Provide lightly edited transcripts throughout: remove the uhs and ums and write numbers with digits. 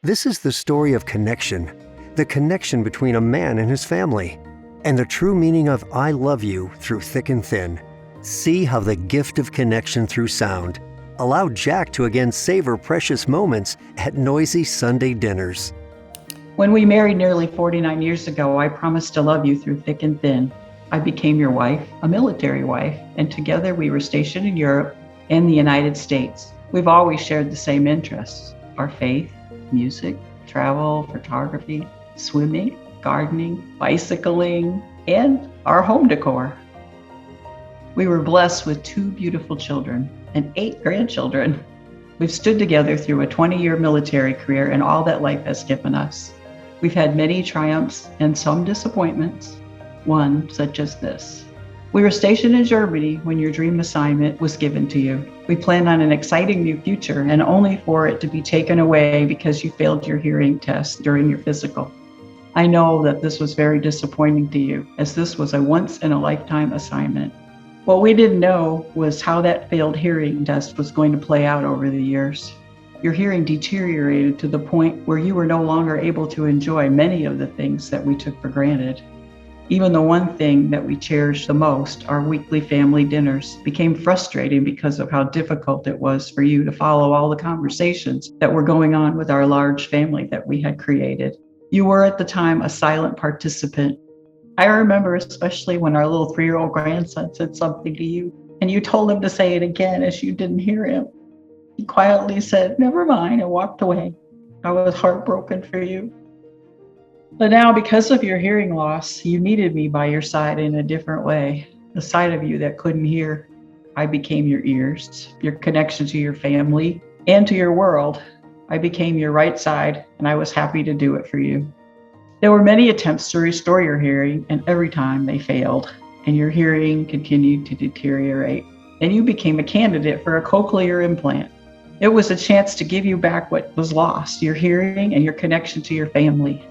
This is the story of connection, the connection between a man and his family, and the true meaning of I love you through thick and thin. See how the gift of connection through sound allowed Jack to again savor precious moments at noisy Sunday dinners. When we married nearly 49 years ago, I promised to love you through thick and thin. I became your wife, a military wife, and together we were stationed in Europe and the United States. We've always shared the same interests: our faith, music, travel, photography, swimming, gardening, bicycling, and our home decor. We were blessed with 2 beautiful children and 8 grandchildren. We've stood together through a 20-year military career and all that life has given us. We've had many triumphs and some disappointments, one such as this. We were stationed in Germany when your dream assignment was given to you. We planned on an exciting new future, and only for it to be taken away because you failed your hearing test during your physical. I know that this was very disappointing to you, as this was a once-in-a-lifetime assignment. What we didn't know was how that failed hearing test was going to play out over the years. Your hearing deteriorated to the point where you were no longer able to enjoy many of the things that we took for granted. Even the one thing that we cherished the most, our weekly family dinners, became frustrating because of how difficult it was for you to follow all the conversations that were going on with our large family that we had created. You were at the time a silent participant. I remember especially when our little 3-year-old grandson said something to you, and you told him to say it again as you didn't hear him. He quietly said, "Never mind," and walked away. I was heartbroken for you. But now, because of your hearing loss, you needed me by your side in a different way. The side of you that couldn't hear. I became your ears, your connection to your family and to your world. I became your right side, and I was happy to do it for you. There were many attempts to restore your hearing, and every time they failed, and your hearing continued to deteriorate. And you became a candidate for a cochlear implant. It was a chance to give you back what was lost, your hearing and your connection to your family.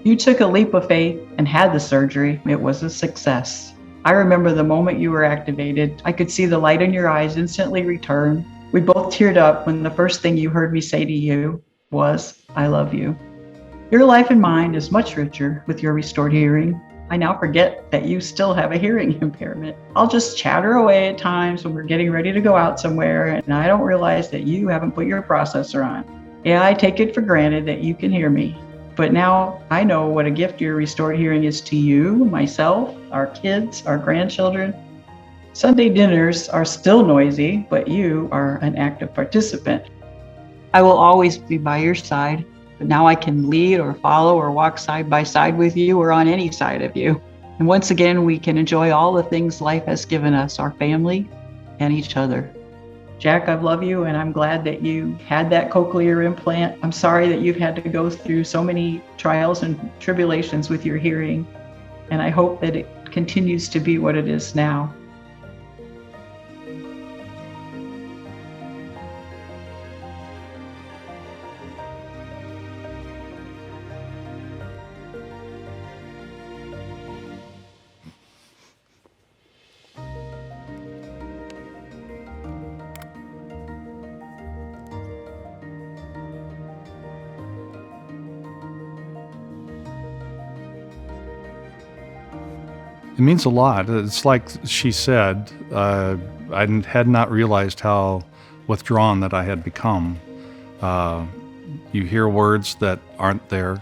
You took a leap of faith and had the surgery. It was a success. I remember the moment you were activated. I could see the light in your eyes instantly return. We both teared up when the first thing you heard me say to you was, "I love you." Your life and mine is much richer with your restored hearing. I now forget that you still have a hearing impairment. I'll just chatter away at times when we're getting ready to go out somewhere, and I don't realize that you haven't put your processor on. Yeah, I take it for granted that you can hear me. But now I know what a gift your restored hearing is to you, myself, our kids, our grandchildren. Sunday dinners are still noisy, but you are an active participant. I will always be by your side, but now I can lead or follow or walk side by side with you or on any side of you. And once again, we can enjoy all the things life has given us, our family and each other. Jack, I love you, and I'm glad that you had that cochlear implant. I'm sorry that you've had to go through so many trials and tribulations with your hearing, and I hope that it continues to be what it is now. It means a lot. It's like she said, I had not realized how withdrawn that I had become. You hear words that aren't there.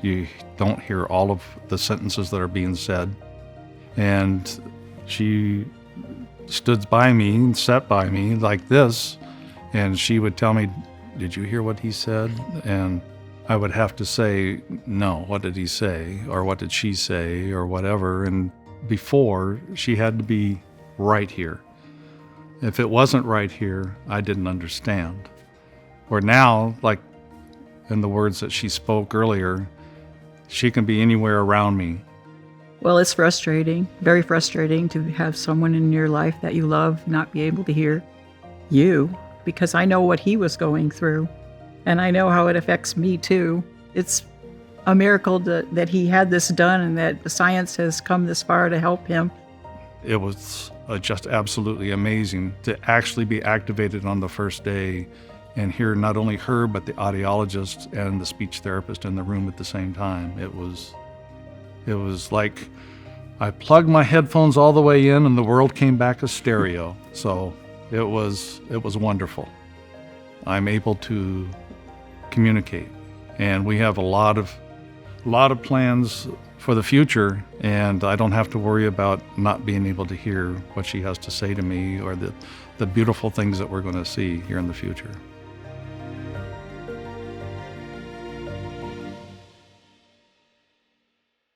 You don't hear all of the sentences that are being said. And she stood by me and sat by me like this, and she would tell me, "Did you hear what he said?" And I would have to say, "No, what did he say?" Or "What did she say?" Or whatever. And before, she had to be right here. If it wasn't right here, I didn't understand. Or now, like in the words that she spoke earlier, she can be anywhere around me. Well, it's frustrating, very frustrating to have someone in your life that you love not be able to hear you, because I know what he was going through, and I know how it affects me too. It's a miracle that he had this done and that the science has come this far to help him. It was just absolutely amazing to actually be activated on the first day and hear not only her, but the audiologist and the speech therapist in the room at the same time. It was like I plugged my headphones all the way in and the world came back a stereo. So it was wonderful. I'm able to communicate, and we have a lot of plans for the future, and I don't have to worry about not being able to hear what she has to say to me or the beautiful things that we're going to see here in the future.